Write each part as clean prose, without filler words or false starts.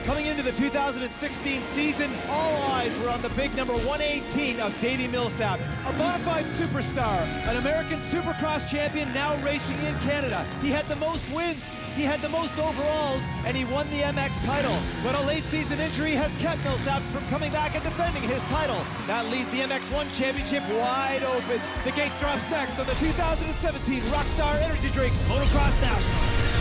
Coming into the 2016 season, all eyes were on the big number 118 of Davey Millsaps, a modified superstar, an American Supercross champion now racing in Canada. He had the most wins, he had the most overalls, and he won the MX title. But a late season injury has kept Millsaps from coming back and defending his title. That leaves the MX1 championship wide open. The gate drops next on the 2017 Rockstar Energy Drink Motocross Nationals.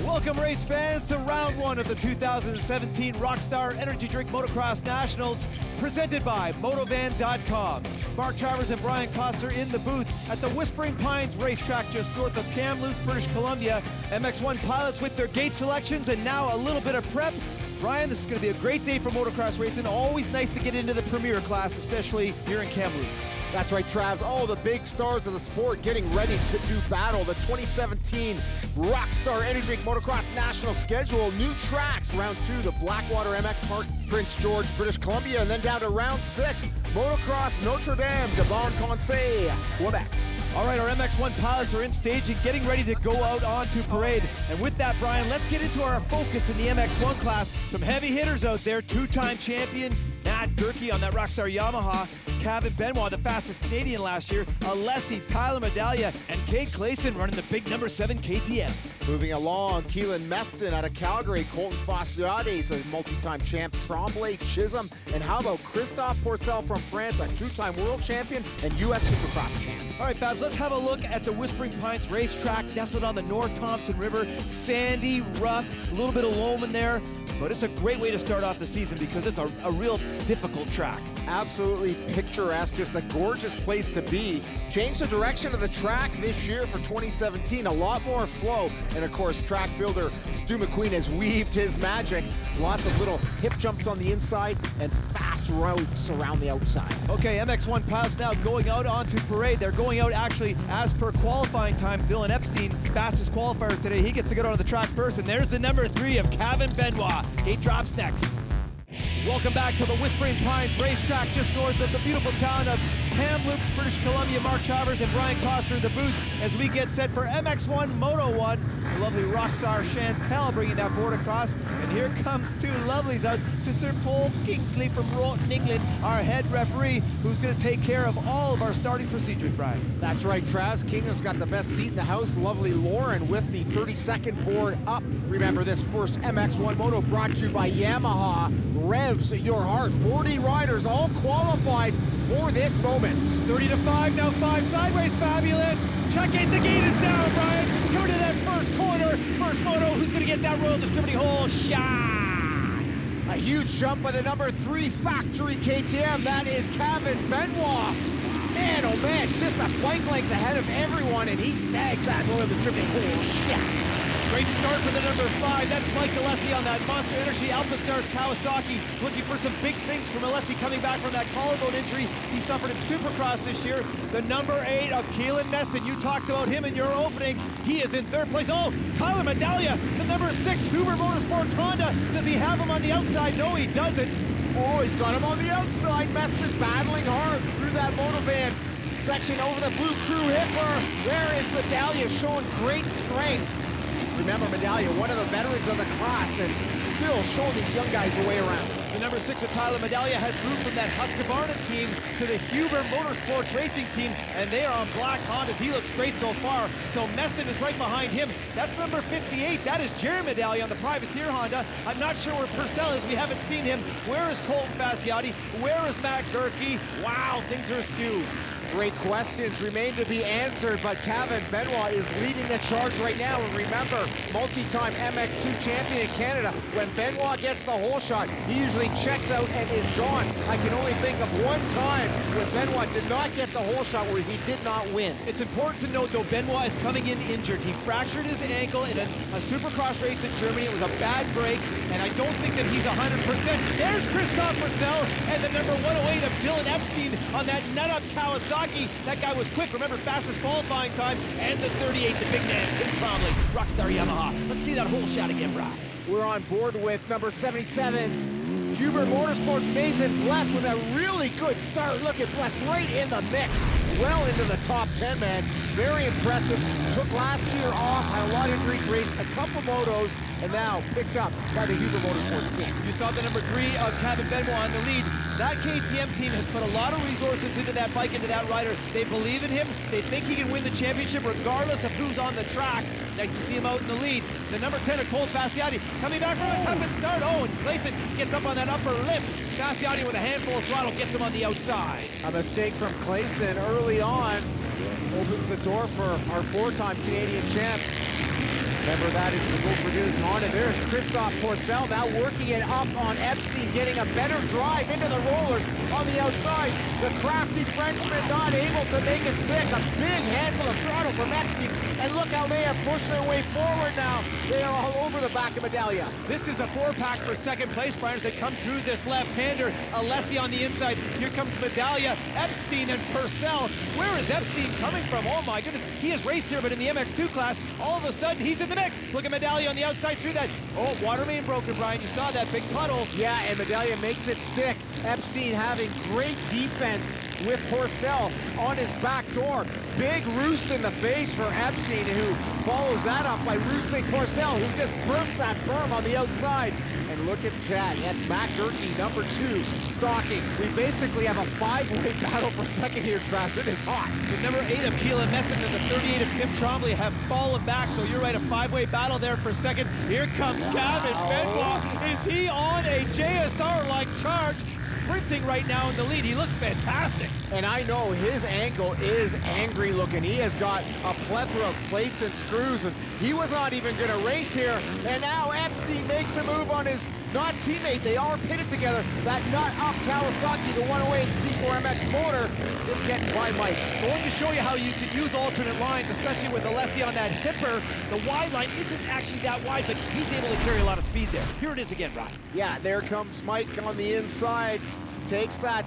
Welcome, race fans, to round one of the 2017 Rockstar Energy Drink Motocross Nationals, presented by Motovan.com. Mark Travers and Brian Koster in the booth at the Whispering Pines racetrack just north of Kamloops, British Columbia. MX1 pilots with their gate selections and now a little bit of prep. Brian, this is going to be a great day for motocross racing. Always nice to get into the premier class, especially here in Kamloops. That's right, Travs. All the big stars of the sport getting ready to do battle. The 2017 Rockstar Energy Drink Motocross National schedule. New tracks, round 2, the Blackwater MX Park, Prince George, British Columbia, and then down to round 6, Motocross Notre Dame de Bon-Conseil, Quebec. All right, our MX1 pilots are in stage and getting ready to go out onto parade. And with that, Brian, let's get into our focus in the MX1 class. Some heavy hitters out there. Two-time champion Matt Gerke on that Rockstar Yamaha. Kevin Benoit, the fastest Canadian last year. Alessi, Tyler Medaglia, and Kate Clayson running the big number 7 KTM. Moving along, Keelan Meston out of Calgary. Colton Faciades, a multi-time champ. Tremblay, Chisholm, and how about Christophe Pourcel from France, a two-time world champion and U.S. Supercross champ. All right, Fabs, let's have a look at the Whispering Pines racetrack, nestled on the North Thompson River. Sandy, rough, a little bit of loam in there, but it's a great way to start off the season because it's a real difficult track. Absolutely picturesque, just a gorgeous place to be. Changed the direction of the track this year for 2017, a lot more flow, and of course track builder Stu McQueen has weaved his magic. Lots of little hip jumps on the inside and fast routes around the outside. Okay, MX1 pilots now going out onto parade. They're going out actually as per qualifying time. Dylan Epstein, fastest qualifier today, he gets to get onto the track first, and there's the number 3 of Kevin Benoit. Gate drops next. Welcome back to the Whispering Pines racetrack just north of the beautiful town of Kamloops, British Columbia. Mark Travers and Brian Koster in the booth as we get set for MX1 Moto 1. The lovely Rockstar Chantel bringing that board across. And here comes two lovelies out to Sir Paul Kingsley from Rotten, England, our head referee, who's going to take care of all of our starting procedures, Brian. That's right, Travs. Kingdom's got the best seat in the house. Lovely Lauren with the 32nd board up. Remember, this first MX1 Moto brought to you by Yamaha. Revs your heart. 40 riders all qualified for this moment. 30 to 5, now 5 sideways, fabulous. Check it, the gate is down, Brian. Coming to that first corner. First Moto, who's going to get that Royal Distributing hole shot? A huge jump by the number 3 factory KTM. That is Kevin Benoit. Man, oh man, just a bike length ahead of everyone, and he snags that Royal Distributing hole shot. Great start for the number 5. That's Mike Alessi on that Monster Energy Alpha Stars Kawasaki. Looking for some big things from Alessi coming back from that collarbone injury he suffered in Supercross this year. The number 8 of Keelan Meston. You talked about him in your opening. He is in 3rd place. Oh, Tyler Medaglia, the number 6 Huber Motorsports Honda. Does he have him on the outside? No, he doesn't. Oh, he's got him on the outside. Meston battling hard through that Motovan section over the Blue Crew Hitler. There is Medaglia showing great strength. Remember, Medaglia, one of the veterans of the class, and still showing these young guys the way around. The number 6 of Tyler Medaglia has moved from that Husqvarna team to the Huber Motorsports Racing team, and they are on black Hondas. He looks great so far. So Meston is right behind him. That's number 58. That is Jerry Medaglia on the Privateer Honda. I'm not sure where Purcell is. We haven't seen him. Where is Colton Faciades? Where is Matt Gerke? Wow, things are askew. Great questions remain to be answered, but Kevin Benoit is leading the charge right now. And remember, multi-time MX2 champion in Canada. When Benoit gets the hole shot, he usually checks out and is gone. I can only think of one time when Benoit did not get the hole shot where he did not win. It's important to note, though, Benoit is coming in injured. He fractured his ankle in a Supercross race in Germany. It was a bad break, and I don't think that he's 100%. There's Christophe Pourcel and the number 108 of Dylan Epstein on that nut-up Kawasaki. That guy was quick. Remember, fastest qualifying time. And the 38, the big man, Tim Trombley, Rockstar Yamaha. Let's see that whole shot again, Brian. We're on board with number 77, Huber Motorsports, Nathan Bless with a really good start. Look at Bless right in the mix. well into the top 10, man. Very impressive. Took last year off, had a lot of injuries, raced a couple motos, and now picked up by the Huber Motorsports team. You saw the number 3 of Kevin Benoit on the lead. That KTM team has put a lot of resources into that bike, into that rider. They believe in him. They think he can win the championship regardless of who's on the track. Nice to see him out in the lead. The number 10 of Colt Fasciati coming back from a tepid start. Oh, and Clayson gets up on that upper lip. Fasciati with a handful of throttle gets him on the outside. A mistake from Clayson early on opens the door for our 4-time Canadian champ. Remember, that is the Gopher Dunes Honda. There's Christophe Pourcel now working it up on Epstein, getting a better drive into the rollers on the outside. The crafty Frenchman not able to make it stick. A big handful of throttle from Epstein. And look how they have pushed their way forward now. They are all over the back of Medaglia. This is a 4-pack for second place, Brian, as they come through this left-hander. Alessi on the inside. Here comes Medaglia, Epstein, and Purcell. Where is Epstein coming from? Oh my goodness. He has raced here, but in the MX2 class, all of a sudden, he's in the mix. Look at Medaglia on the outside through that. Oh, water main broken, Brian. You saw that big puddle. Yeah, and Medaglia makes it stick. Epstein having great defense with Pourcel on his back door. Big roost in the face for Epstein, who follows that up by roosting Pourcel, who just bursts that berm on the outside. And look at that. That's Matt Gerke, number 2, stalking. We basically have a 5-way battle for second here, Travis. It is hot. The number 8 of Keelan Messon and the 38 of Tim Trombley have fallen back, so you're right, a 5-way battle there for second. Here comes Kevin Benoit. Is he on a JSR-like charge? Sprinting right now in the lead. He looks fantastic. And I know his ankle is angry looking. He has got a plethora of plates and screws, and he was not even going to race here. And now Epstein makes a move on his not teammate. They are pitted together. That nut up Kawasaki, the 108 C4MX motor, just getting by Mike. Going to show you how you can use alternate lines, especially with Alessi on that hipper. The wide line isn't actually that wide, but he's able to carry a lot of speed there. Here it is again, Ryan. Yeah, there comes Mike on the inside. Takes that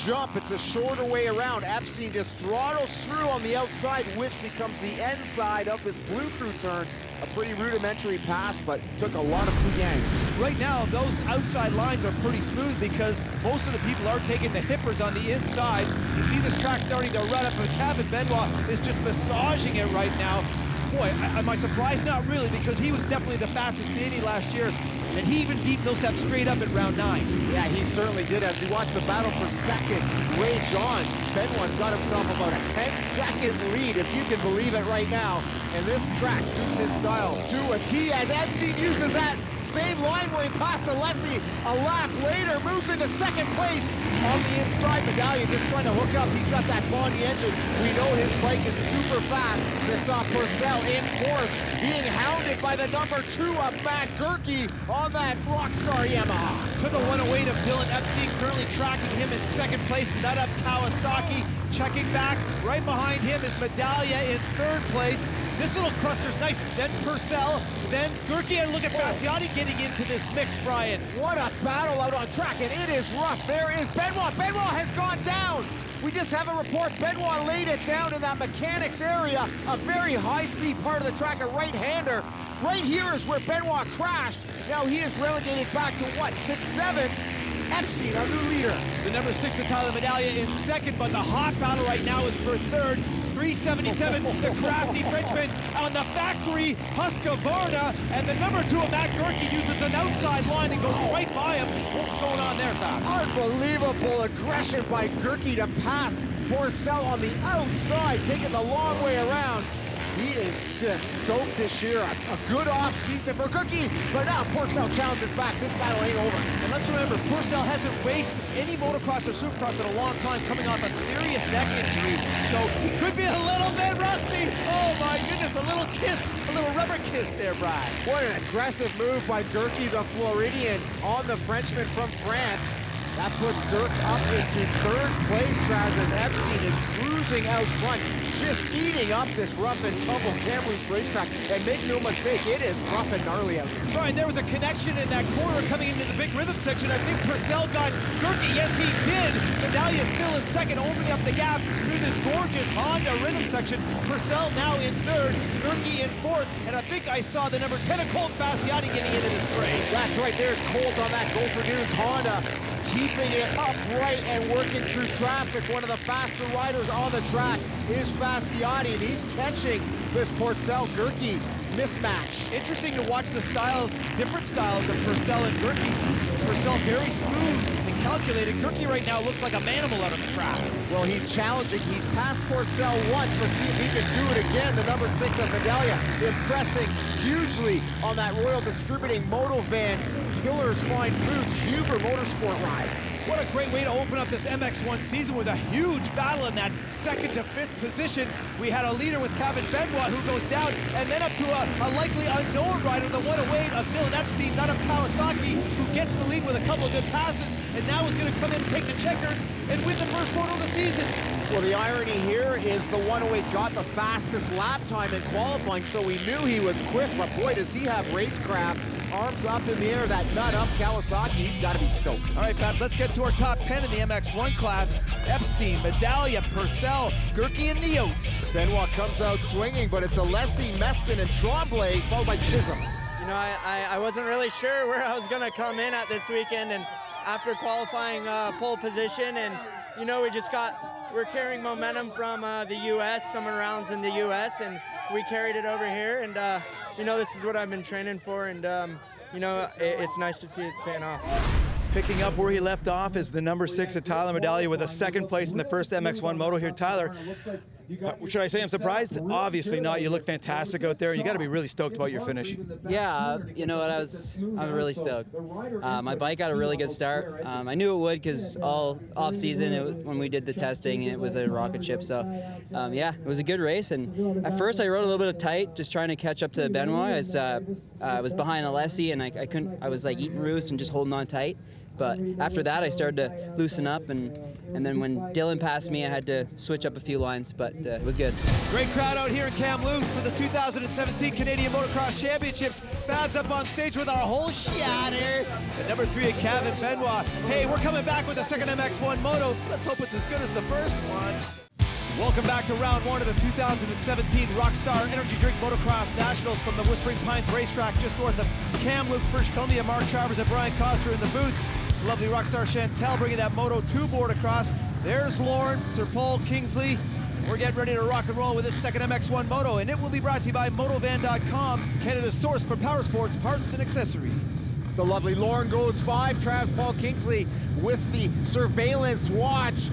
jump. It's a shorter way around. Epstein just throttles through on the outside, which becomes the end side of this blue crew turn. A pretty rudimentary pass, but took a lot of free gangs. Right now, those outside lines are pretty smooth because most of the people are taking the hippers on the inside. You see this track starting to rut up, but Kevin Benoit is just massaging it right now. Boy, am I surprised? Not really, because he was definitely the fastest Canadian last year. And he even beat Millsap straight up in round 9. Yeah, he certainly did. As we watch the battle for second rage on, Benoit's got himself about a 10-second lead, if you can believe it right now. And this track suits his style to a T, as Epstein uses that same line where he passed Alessi a lap later, moves into second place on the inside. Medaglia just trying to hook up. He's got that Bondi engine. We know his bike is super fast. Christophe Pourcel in 4th, being hounded by the number 2 of Matt Gerke on that Rockstar Yamaha. To the 108 of Dylan Epstein, currently tracking him in second place. Nut up Kawasaki, checking back. Right behind him is Medaglia in 3rd place. This little cluster's nice. Then Purcell, then Gerke, and look at Fasciati getting into this mix, Brian. What a battle out on track, and it is rough. There is Benoit. Benoit has gone down. We just have a report. Benoit laid it down in that mechanics area, a very high-speed part of the track, a right-hander. Right here is where Benoit crashed. Now he is relegated back to what, 6th, 7th? Epstein, our new leader. The number 6 of Tyler Medaglia in 2nd, but the hot battle right now is for 3rd. 377, the crafty Frenchman on the factory Husqvarna, and the number 2 of Matt Gerke uses an outside line and goes right by him. What's going on there, Fab? Unbelievable aggression by Gerke to pass Pourcel on the outside, taking the long way around. He is just stoked this year. A good off-season for Gerke, but now Pourcel challenges back. This battle ain't over. And let's remember, Pourcel hasn't raced any motocross or supercross in a long time, coming off a serious neck injury. So he could be a little bit rusty. Oh my goodness, a little kiss, a little rubber kiss there, Brad. What an aggressive move by Gerke, the Floridian, on the Frenchman from France. That puts Gerke up into 3rd place, Traz, as Epstein is cruising out front, just eating up this rough and tumble Kamloops racetrack. And make no mistake, it is rough and gnarly out here. Brian, there was a connection in that corner coming into the big rhythm section. I think Purcell got Gerke. Yes, he did. Medaglia still in 2nd, opening up the gap through this gorgeous Honda rhythm section. Purcell now in 3rd, Gerke in 4th, and I think I saw the number 10 of Colt Fasciati getting into this fray. That's right, there's Colt on that Gopher Dunes Honda. He keeping it upright and working through traffic. One of the faster riders on the track is Fasciotti, and he's catching this Porcel-Gerke mismatch. Interesting to watch the styles, different styles of Purcell and Gerke. Purcell very smooth and calculated. Gerke right now looks like a manimal out on the track. Well, he's challenging. He's passed Porcel once. Let's see if he can do it again. The number 6 of Medallia impressing hugely on that Royal Distributing Moto van. Killer's Fine Foods Huber Motorsport ride. What a great way to open up this MX1 season with a huge battle in that 2nd to 5th position. We had a leader with Kevin Benoit who goes down, and then up to a likely unknown rider, the 108 of Dylan Epstein, not of Kawasaki, who gets the lead with a couple of good passes, and now is going to come in and take the checkers and win the first moto of the season. Well, the irony here is the 108 got the fastest lap time in qualifying, so we knew he was quick, but boy, does he have racecraft. Arms up in the air, that nut up Kawasaki, he's got to be stoked. All right, Fabs, let's get to our top 10 in the MX1 class. Epstein, Medallia, Purcell, Gerke, and Neotes. Benoit comes out swinging, but it's Alessi, Meston, and Tremblay, followed by Chisholm. You know, I wasn't really sure where I was going to come in at this weekend, and after qualifying pole position, and you know, we're carrying momentum from the U.S., some rounds in the U.S., and we carried it over here, and you know, this is what I've been training for, and you know, it's nice to see it's paying off. Picking up where he left off is the number 6 of Tyler Medallia with a 2nd place in the first MX1 moto here. Tyler, should I say I'm surprised? Obviously not. You look fantastic out there. You got to be really stoked about your finish. Yeah, you know what? I'm really stoked. My bike got a really good start. I knew it would because all off season when we did the testing, it was a rocket ship. So yeah, it was a good race. And at first I rode a little bit of tight, just trying to catch up to Benoit. I was behind Alessi, and I couldn't. I was like eating roost and just holding on tight. But after that, I started to loosen up, and then when Dylan passed me, I had to switch up a few lines, but it was good. Great crowd out here in Kamloops for the 2017 Canadian Motocross Championships. Fabs up on stage with our whole shatter. The number 3 of Kevin Benoit. Hey, we're coming back with the 2nd MX1 Moto. Let's hope it's as good as the first one. Welcome back to round 1 of the 2017 Rockstar Energy Drink Motocross Nationals from the Whispering Pines racetrack just north of Kamloops, British Columbia. Mark Travers and Brian Coster in the booth. Lovely Rockstar Chantel bringing that Moto 2 board across. There's Lauren, Sir Paul Kingsley. We're getting ready to rock and roll with this 2nd MX1 Moto, and it will be brought to you by Motovan.com, Canada's source for power sports, parts, and accessories. The lovely Lauren goes 5, Travis Paul Kingsley with the surveillance watch.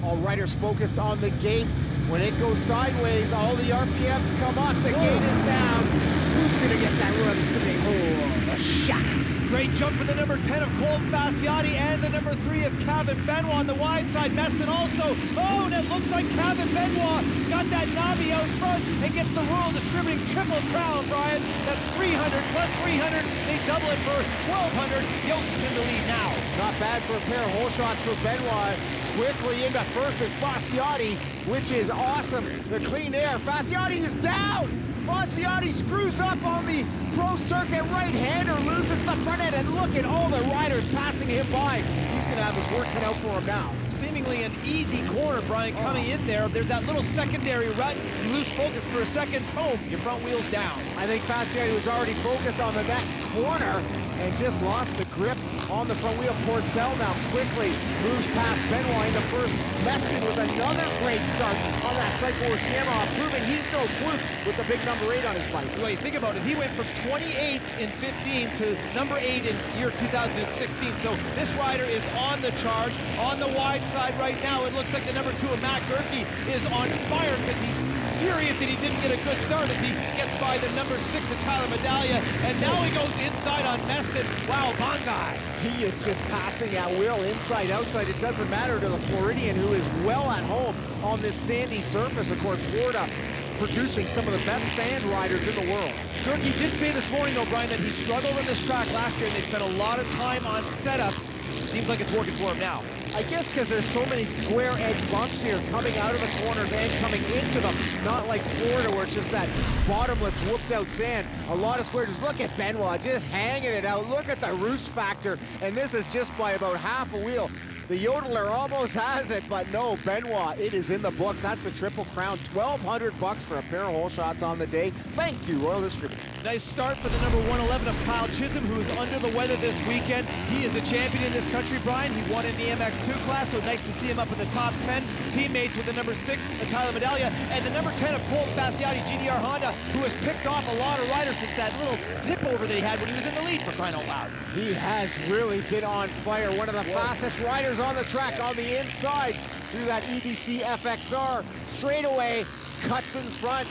All riders focused on the gate. When it goes sideways, all the RPMs come up, the gate is down. Who's gonna get that run? It's gonna be a shot. Great jump for the number 10 of Colton Fasciotti and the number 3 of Kevin Benoit on the wide side. Meston also. Oh, and it looks like Kevin Benoit got that knobby out front and gets the Royal Distributing Triple Crown, Brian. That's 300 plus 300. They double it for 1,200. Yotes is in the lead now. Not bad for a pair of hole shots for Benoit. Quickly into first is Fasciotti, which is awesome. The clean air. Fasciotti is down. Fasciotti screws up on the pro circuit right-hander, loses the front end, and look at all the riders passing him by. He's gonna have his work cut out for him now. Seemingly an easy corner, Brian, coming in there. There's that little secondary rut. You lose focus for a second, boom, your front wheel's down. I think Fasciotti was already focused on the next corner and just lost the grip on the front wheel. Porcel now quickly moves past Benoit into first. Meston with another great start on that Cycle Horse Yamaha, proving he's no fluke with the big number 8 on his bike. Well, you think about it, he went from 28 in 15 to number 8 in year 2016. So this rider is on the charge, on the wide side right now. It looks like the number 2 of Matt Gerke is on fire because he's furious that he didn't get a good start as he gets by the number 6 of Tyler Medallia. And now he goes inside on Meston. Wow, bonsai. He is just passing at will, inside, outside. It doesn't matter to the Floridian, who is well at home on this sandy surface. Of course, Florida producing some of the best sand riders in the world. Gerke did say this morning, though, Brian, that he struggled on this track last year and they spent a lot of time on setup. Seems like it's working for him now. I guess because there's so many square edge bumps here coming out of the corners and coming into them. Not like Florida where it's just that bottomless whooped out sand. A lot of squares. Just look at Benoit just hanging it out. Look at the roost factor. And this is just by about half a wheel. The Yodeler almost has it, but no, Benoit, it is in the books. That's the Triple Crown. $1,200 for a pair of hole shots on the day. Thank you, Royal Distributing. Nice start for the number 111 of Kyle Chisholm, who is under the weather this weekend. He is a champion in this country, Brian. He won in the MX2 class, so nice to see him up in the top 10. Teammates with the number 6, Tyler Medaglia, and the number 10 of Cole Fasciotti, GDR Honda, who has picked off a lot of riders since that little tip over that he had when he was in the lead, for crying out loud. He has really been on fire. One of the fastest riders on the track on the inside through that EBC FXR. Straightaway, cuts in front,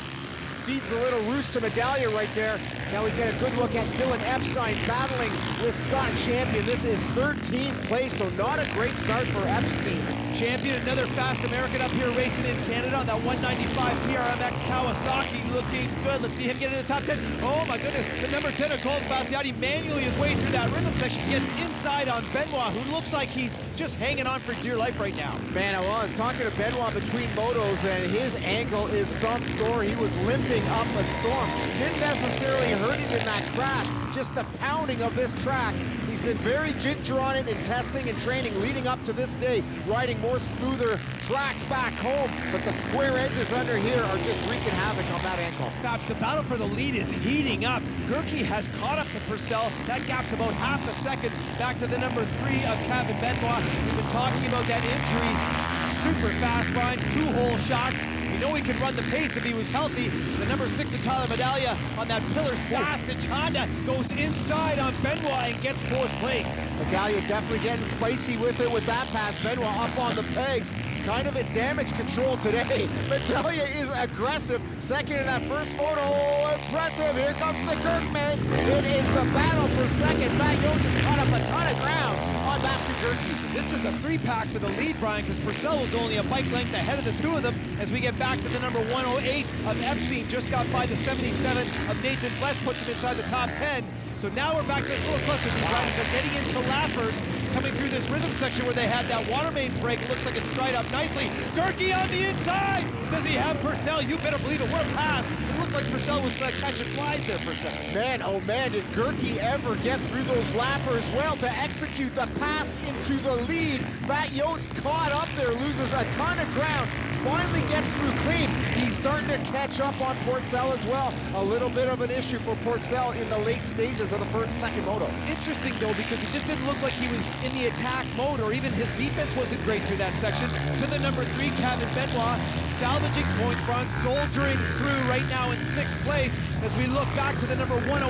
feeds a little roost to Medaglia right there. Now we get a good look at Dylan Epstein battling with Scott Champion. This is 13th place, so not a great start for Epstein. Champion, another fast American up here racing in Canada on that 195 PRMX Kawasaki, looking good. Let's see him get in the top 10. Oh my goodness, the number 10 of Cole Fasciotti manually his way through that rhythm section, gets inside on Benoit, who looks like he's just hanging on for dear life right now. Man, I was talking to Benoit between motos, and his ankle is some story. He was limping up a storm. Didn't necessarily hurt him in that crash, just the pounding of this track. He's been very ginger on it in testing and training leading up to this day, riding more smoother tracks back home, but the square edges under here are just wreaking havoc on that ankle. Fabs, the battle for the lead is heating up. Gerke has caught up to Purcell. That gap's about half a second back to the number 3 of Kevin Benoit. We've been talking about that injury. Super fast, Brian, 2-hole shots. We know he could run the pace if he was healthy. The number 6 of Tyler Medaglia on that Pillar Sausage Honda goes inside on Benoit and gets 4th place. Medaglia definitely getting spicy with it with that pass. Benoit up on the pegs, kind of in damage control today. Medaglia is aggressive, second in that first moto. Oh, impressive, here comes the Gerkman. It is the battle for second. Fat Yotes has caught up a ton of ground on Matthew Gerke. This is a 3-pack for the lead, Brian, because Purcell was only a bike length ahead of the 2 of them. As we get back to the number 108 of Epstein, just got by the 77 of Nathan Bless, puts him inside the top 10. So now we're back to this little cluster. These riders are getting into lappers, coming through this rhythm section where they had that water main break. It looks like it's dried up nicely. Gerke on the inside. Does he have Purcell? You better believe it. What a pass. It looked like Purcell was catching flies there for a second. Man, oh man, did Gerke ever get through those lappers well to execute the path into the lead. Fat Yotes caught up there, loses a ton of ground, finally gets through clean. He's starting to catch up on Purcell as well. A little bit of an issue for Purcell in the late stages of the second moto. Interesting though, because it just didn't look like he was in the attack mode, or even his defense wasn't great through that section. To the number 3, Kevin Benoit, salvaging points, Brian, soldiering through right now in 6th place. As we look back to the number 108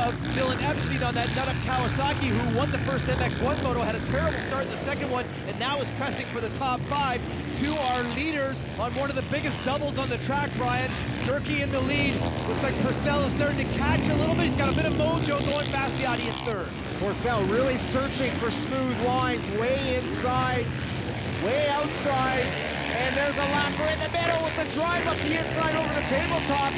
of Dylan Epstein on that nut up Kawasaki, who won the first MX1 moto, had a terrible start in the second one, and now is pressing for the top 5. To our leaders on one of the biggest doubles on the track, Brian. Gerke in the lead. Looks like Purcell is starting to catch a little bit. He's got a bit of mojo going. Fasciotti in 3rd. Purcell really searching for smooth lines, way inside, way outside, and there's a lapper in the middle with the drive up the inside over the tabletop.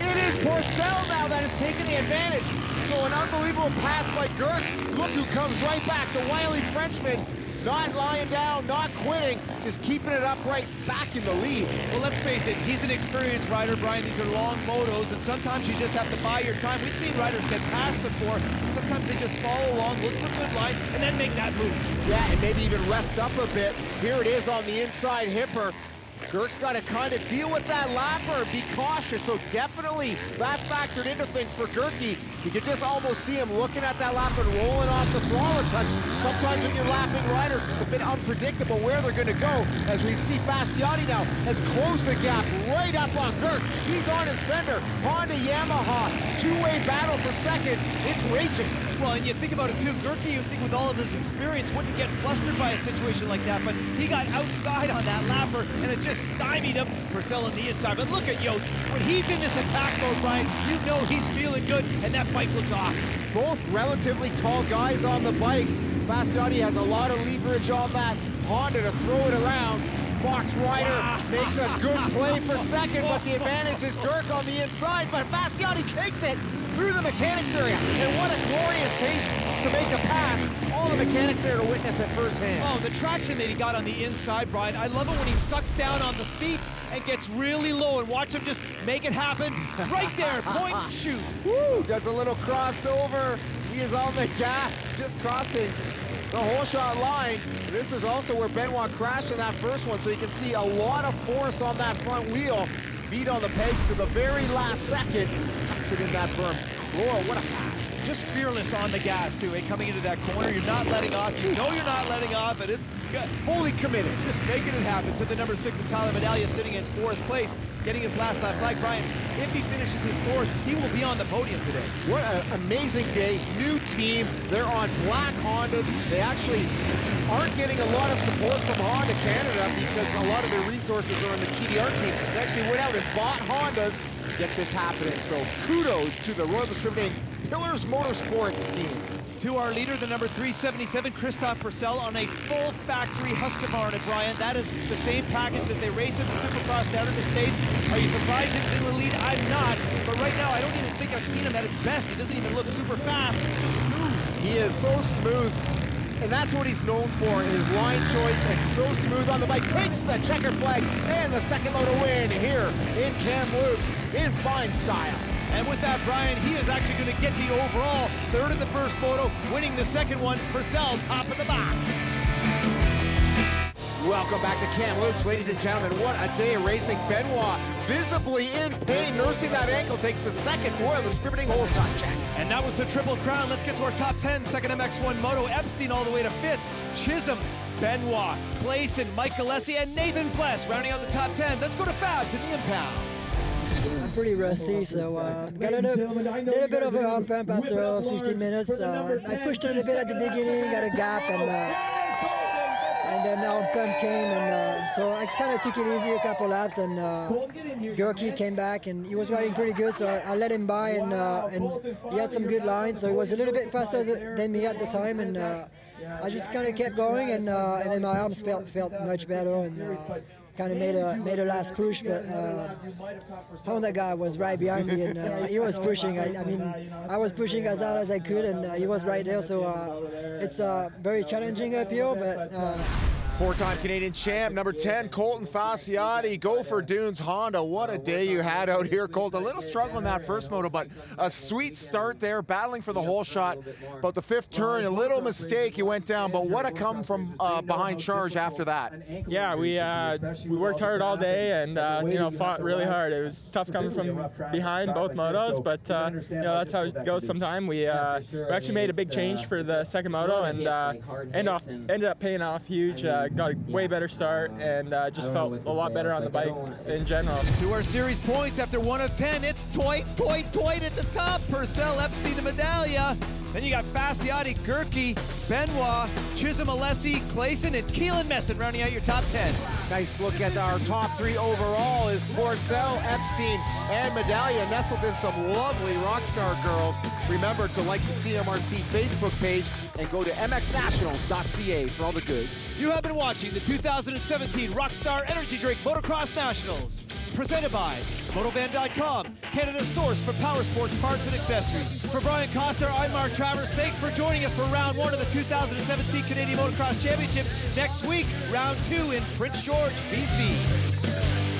It is Purcell now that has taken the advantage. So an unbelievable pass by Gerke. Look who comes right back, the wily Frenchman. Not lying down, not quitting, just keeping it upright, back in the lead. Well, let's face it, he's an experienced rider, Brian. These are long motos, and sometimes you just have to buy your time. We've seen riders get past before. Sometimes they just follow along, look for a good line, and then make that move. Yeah, and maybe even rest up a bit. Here it is on the inside hipper. Gerke's got to kind of deal with that lapper, be cautious, so definitely that factored into things for Gerke. You could just almost see him looking at that lap and rolling off the throttle a touch. Sometimes when you're lapping riders, it's a bit unpredictable where they're going to go, as we see Fasciotti now has closed the gap right up on Gerke. He's on his fender. Honda, Yamaha, 2-way battle for second. It's raging. Well, and you think about it too, Gerke, you think with all of his experience, wouldn't get flustered by a situation like that, but he got outside on that lapper, and it just stymied him. Purcell on the inside, but look at Yotes. When he's in this attack mode, Brian, you know he's feeling good, and that bike looks awesome. Both relatively tall guys on the bike. Fasciotti has a lot of leverage on that Honda to throw it around. Fox Rider makes a good play for second, but the advantage is Gerke on the inside, but Fasciotti takes it through the mechanics area, and what a glorious pace to make a pass. All the mechanics there to witness at firsthand. Oh, the traction that he got on the inside, Brian. I love it when he sucks down on the seat and gets really low, and watch him just make it happen right there, point and shoot. Woo, does a little crossover. He is on the gas, just crossing the whole shot line. This is also where Benoit crashed in that first one, so you can see a lot of force on that front wheel. beat on the pegs to the very last second, tucks it in that berm. Laura, what a pass. Just fearless on the gas, too, coming into that corner. You're not letting off. You know you're not letting off, and it's good. Fully committed. Just making it happen to the number 6 of Tyler Medallia, sitting in 4th place, getting his last lap flag. Brian, if he finishes in 4th, he will be on the podium today. What an amazing day. New team. They're on black Hondas. They actually aren't getting a lot of support from Honda Canada because a lot of their resources are in the GDR team. They actually went out and bought Hondas to get this happening. So kudos to the Royal Distributing Pillars Motorsports team. To our leader, the number 377, Christophe Purcell, on a full factory Husqvarna, Brian. That is the same package that they race in the Supercross down in the States. Are you surprised he's in the lead? I'm not. But right now, I don't even think I've seen him at his best. He doesn't even look super fast, just smooth. He is so smooth. And that's what he's known for, his line choice, and so smooth on the bike. Takes the checker flag and the second moto win here in Kamloops in fine style. And with that, Brian, he is actually going to get the overall 3rd in the first moto, winning the second one. Purcell, top of the box. Welcome back to Kamloops, ladies and gentlemen. What a day of racing. Benoit, visibly in pain, nursing that ankle, takes the second Royal Distributing hole shot check. And that was the Triple Crown. Let's get to our top 10. Second MX1 Moto, Epstein all the way to 5th. Chisholm, Benoit, Clayson, Mike Gillespie, and Nathan Bless rounding out the top 10. Let's go to Fabs in the impound. I'm pretty rusty, so got a little bit of a arm pump after 15 minutes. I pushed a little bit at the beginning, got a gap, and then arm pump came, and so I kind of took it easy a couple laps, and Gurky came back, and he was riding pretty good, so I let him by, and he had some good lines, so he was a little bit faster than me at the time, and I just kind of kept going, and then my arms felt much better, and kind of made a last push, but Honda guy was right behind me, and he was pushing. I mean, I was pushing as hard as I could, and he was right there. So it's very challenging uphill, but. Four-time Canadian champ, number 10, Colton Fasciotti, Gopher Dunes Honda. What a day you had out here, Colton. A little struggle in that first moto, but a sweet start there, battling for the whole shot. About the 5th turn, a little mistake, you went down, but what a come from behind charge after that. Yeah, we worked hard all day and fought really hard. It was tough coming from behind both motos, but that's how it goes sometimes. We actually made a big change for the second moto and ended up paying off huge. Got a way better start and just felt a lot better on the bike in general. To our series points after 1 of 10, it's Toit at the top. Purcell, Epstein, and Medallia. Then you got Fasciotti, Gurky, Benoit, Chisholm, Alessi, Clayson, and Keelan Meston rounding out your top 10. Nice look at our top 3 overall is Purcell, Epstein, and Medallia, nestled in some lovely Rockstar girls. Remember to like the CMRC Facebook page and go to mxnationals.ca for all the goods. You have been watching the 2017 Rockstar Energy Drink Motocross Nationals, presented by Motovan.com, Canada's source for power sports parts and accessories. For Brian Costa, I'm Mark Travers. Thanks for joining us for round 1 of the 2017 Canadian Motocross Championships. Next week, round 2 in Prince George, BC.